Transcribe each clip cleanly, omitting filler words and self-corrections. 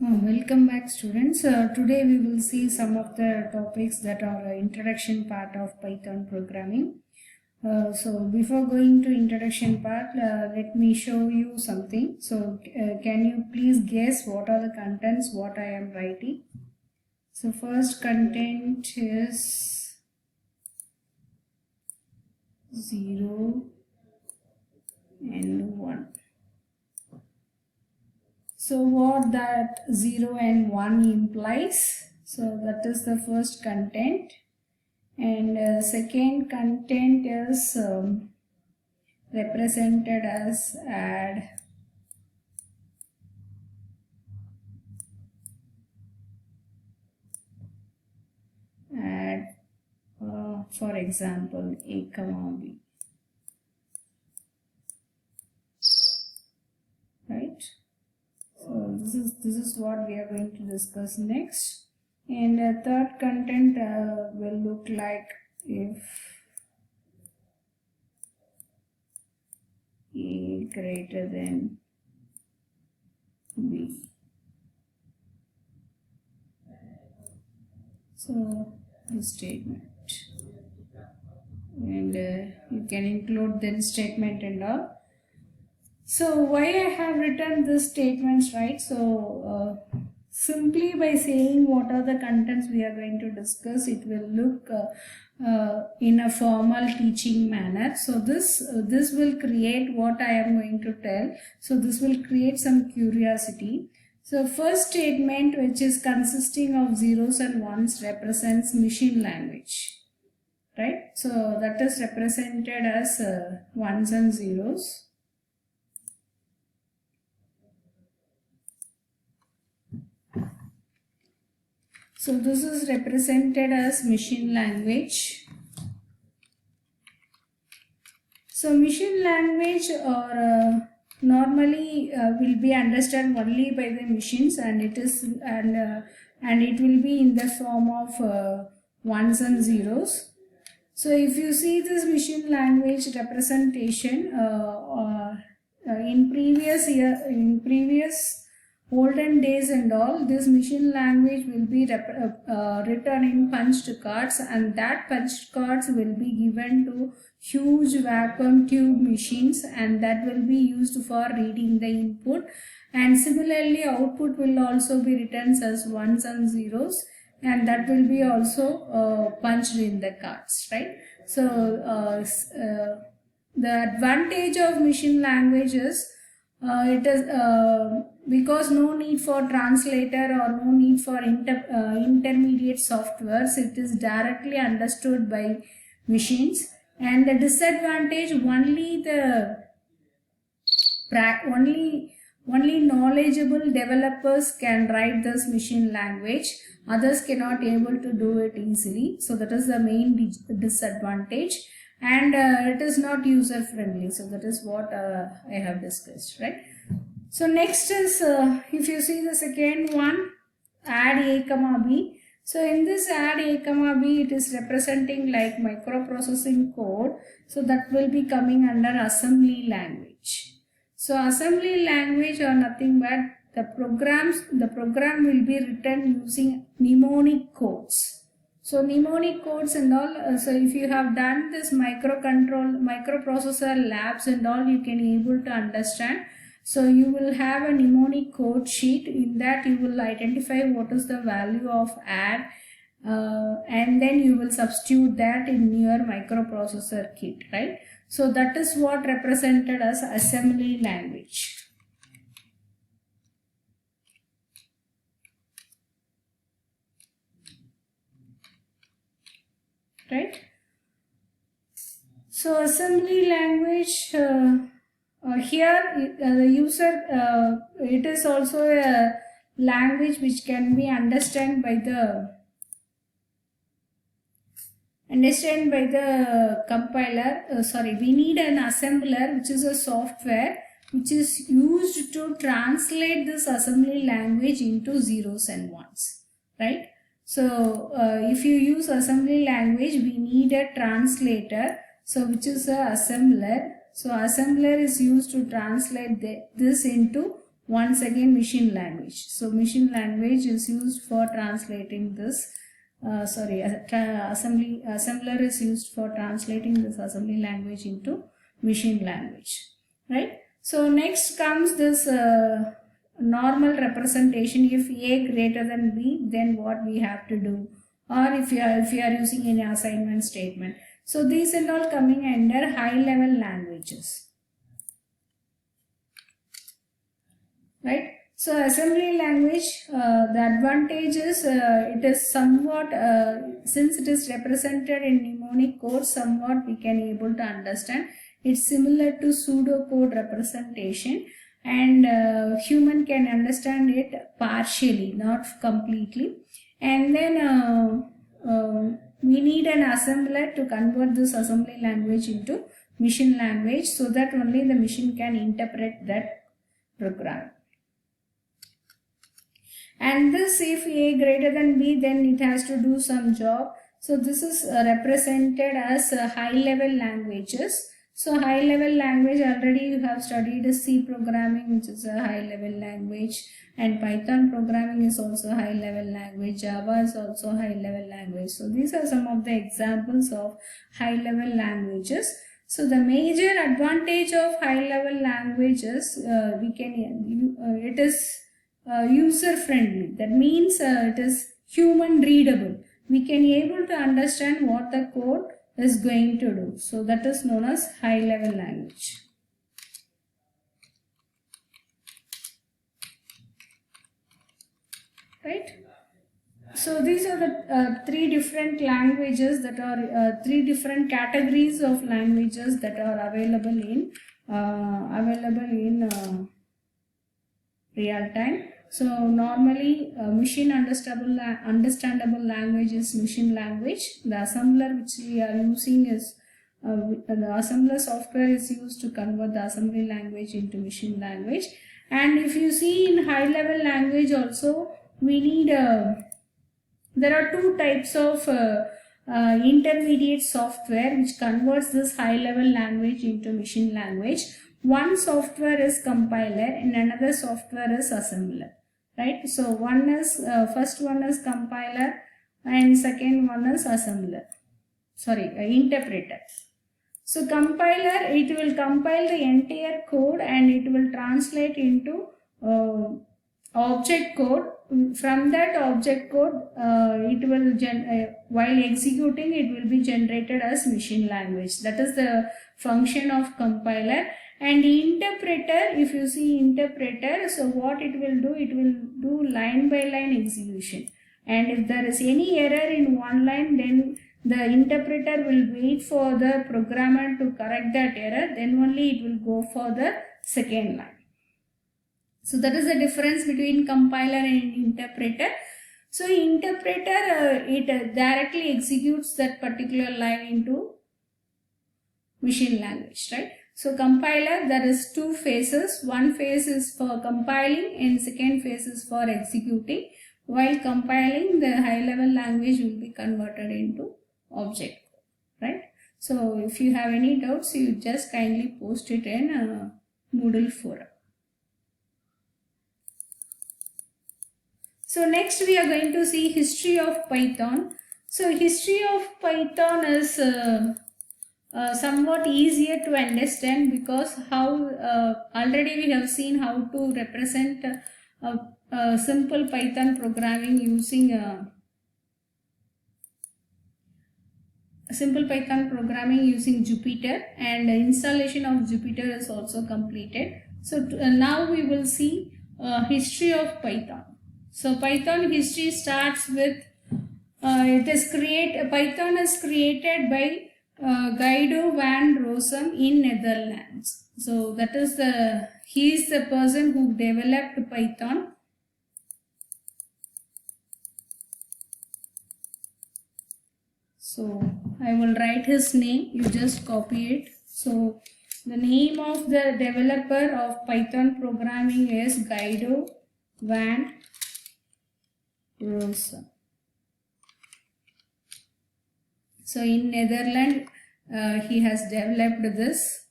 Welcome back, students. Today we will see some of the topics that are introduction part of Python programming. So before going to introduction part, let me show you something. So can you please guess what are the contents what I am writing? So first content is 0 and 1. So what that 0 and 1 implies, so that is the first content, and second content is represented as add for example a comma b, right? So this is what we are going to discuss next. And third content will look like if a greater than b. So this statement, and you can include then statement and all. So why I have written this statements, right? So simply by saying what are the contents we are going to discuss, it will look in a formal teaching manner. So this will create what I am going to tell. So this will create some curiosity. So first statement, which is consisting of zeros and ones, represents machine language, right? So that is represented as ones and zeros. So this is represented as machine language. So machine language or normally will be understood only by the machines, and it is and it will be in the form of ones and zeros. So if you see this machine language representation in previous olden days and all, this machine language will be written in punched cards, and that punched cards will be given to huge vacuum tube machines, and that will be used for reading the input. And similarly, output will also be written as ones and zeros, and that will be also punched in the cards, right? So the advantage of machine language is it is because no need for translator or no need for intermediate softwares. It is directly understood by machines. And the disadvantage, only knowledgeable developers can write this machine language. Others cannot able to do it easily. So that is the main disadvantage. And it is not user friendly. So that is what I have discussed, right? So next is if you see the second one, add a comma b. So in this add a comma b, it is representing like microprocessing code. So that will be coming under assembly language. So assembly language are nothing but the program will be written using mnemonic codes. So mnemonic codes and all, so if you have done this microprocessor labs and all, you can able to understand. So you will have a mnemonic code sheet. In that you will identify what is the value of add, and then you will substitute that in your microprocessor kit, right? So that is what represented as assembly language. Right? So assembly language, here the user, it is also a language which can be understood by the compiler. We need an assembler, which is a software which is used to translate this assembly language into zeros and ones, right? So if you use assembly language, we need a translator, so which is a assembler. So assembler is used to translate this into once again machine language. So machine language is used for translating this assembler is used for translating this assembly language into machine language, right? So next comes this normal representation. If A greater than B, then what we have to do, or if you are using any assignment statement. So these are all coming under high level languages, right? So assembly language, the advantage is it is somewhat, since it is represented in mnemonic code, somewhat we can able to understand. It's similar to pseudocode representation, and human can understand it partially, not completely. And then we need an assembler to convert this assembly language into machine language, so that only the machine can interpret that program. And this, if A greater than B, then it has to do some job. So this is represented as high level languages. So high level language, already you have studied C programming, which is a high level language, and Python programming is also high level language, Java is also high level language. So these are some of the examples of high level languages. So the major advantage of high level languages, it is user friendly. That means it is human readable. We can able to understand what the code is going to do. So that is known as high level language. Right? So these are the three different languages that are three different categories of languages that are available in real time. So normally machine understandable language is machine language. The assembler which we are using is the assembler software is used to convert the assembly language into machine language. And if you see in high level language also, we need there are two types of intermediate software which converts this high level language into machine language. One software is compiler and another software is assembler, right? So one is first one is compiler and second one is interpreter. So compiler, it will compile the entire code and it will translate into object code. From that object code, it will while executing, it will be generated as machine language. That is the function of compiler. And interpreter, if you see interpreter, so what it will do line by line execution. And if there is any error in one line, then the interpreter will wait for the programmer to correct that error, then only it will go for the second line. So that is the difference between compiler and interpreter. So interpreter, it directly executes that particular line into machine language, right? So compiler, there is two phases. One phase is for compiling and second phase is for executing. While compiling, the high level language will be converted into object, right? So if you have any doubts, you just kindly post it in Moodle forum. So next we are going to see history of Python. So history of Python is somewhat easier to understand, because how already we have seen how to represent simple Python programming using Jupyter, and installation of Jupyter is also completed. So now we will see history of Python. So Python history starts with Python is created by Guido van Rossum in Netherlands. So that is he is the person who developed Python. So I will write his name, you just copy it. So the name of the developer of Python programming is Guido van Rossum. So in Netherlands, he has developed this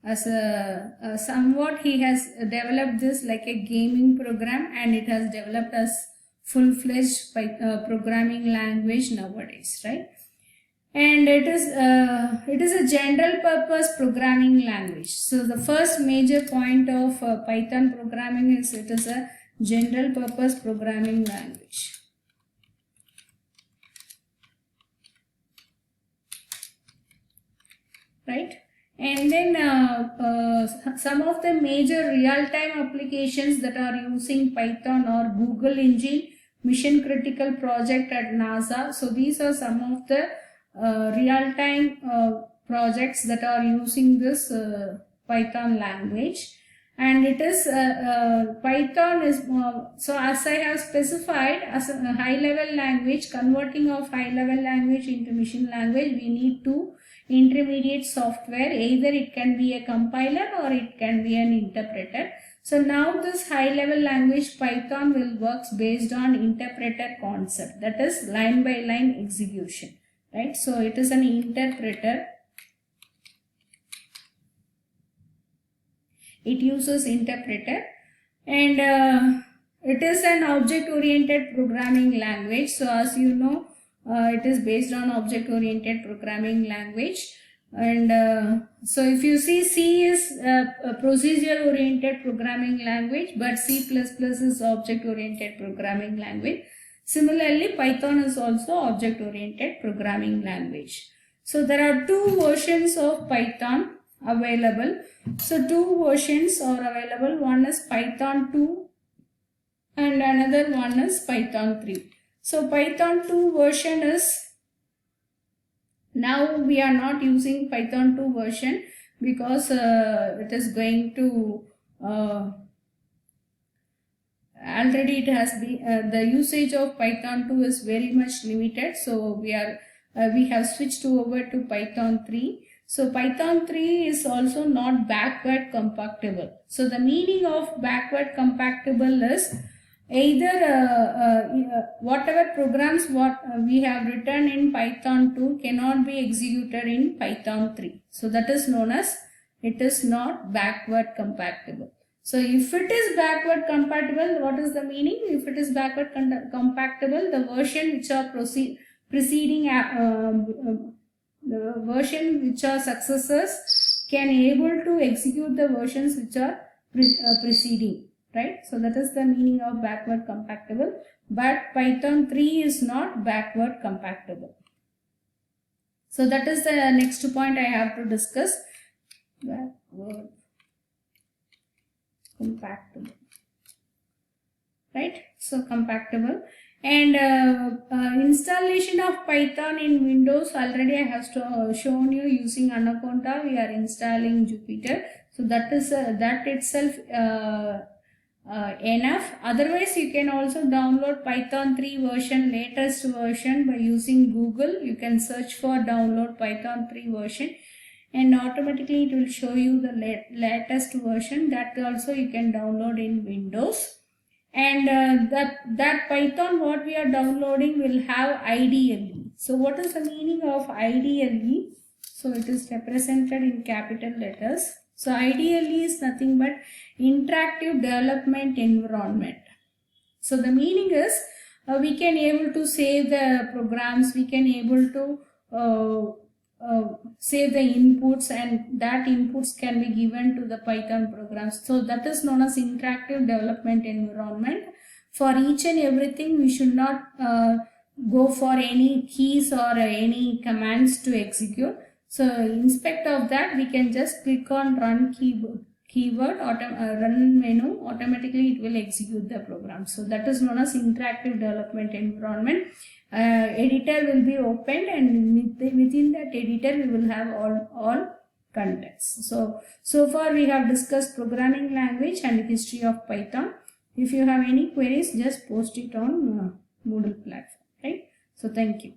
as a somewhat he has developed this like a gaming program, and it has developed as full-fledged programming language nowadays, right? And it is a general purpose programming language. So the first major point of Python programming is it is a general purpose programming language. Right? And then some of the major real-time applications that are using Python are Google Engine, Mission Critical Project at NASA. So these are some of the real-time projects that are using this Python language. And it is Python is so as I have specified as a high-level language. Converting of high-level language into machine language, we need to intermediate software. Either it can be a compiler or it can be an interpreter. So now this high-level language Python will works based on interpreter concept, that is line by line execution, right? So it is an interpreter. It uses interpreter, and it is an object-oriented programming language. So as you know, it is based on object-oriented programming language. And so if you see, C is a procedure-oriented programming language, but C++ is object-oriented programming language. Similarly, Python is also object-oriented programming language. So there are two versions of Python available. So two versions are available. One is Python 2 and another one is Python 3. So Python 2 version is, now we are not using Python 2 version because it is going to already it has been the usage of Python 2 is very much limited. So we have switched over to Python 3. So Python 3 is also not backward compatible. So the meaning of backward compatible is either whatever programs we have written in Python 2 cannot be executed in Python 3. So that is known as it is not backward compatible. So if it is backward compatible, what is the meaning? If it is backward compatible, the version which are preceding the version which are successors can able to execute the versions which are preceding, right? So that is the meaning of backward compatible, but Python 3 is not backward compatible. So that is the next point I have to discuss. Backward compatible, right? So compatible. And installation of Python in Windows, already I have shown you using Anaconda. We are installing Jupyter. So that is that itself enough. Otherwise, you can also download Python 3 version, latest version, by using Google. You can search for download Python 3 version, and automatically it will show you the latest version. That also you can download in Windows. And that Python what we are downloading will have IDLE. So what is the meaning of IDLE? So it is represented in capital letters. So IDLE is nothing but interactive development environment. So the meaning is we can able to save the programs, we can able to save the inputs, and that inputs can be given to the Python programs. So that is known as interactive development environment. For each and everything, we should not go for any keys or any commands to execute. So instead of that, we can just click on run keyword, run menu, automatically it will execute the program. So that is known as interactive development environment. Editor will be opened, and within that editor we will have all contents. So far we have discussed programming language and history of Python. If you have any queries, just post it on Moodle platform, right? So thank you.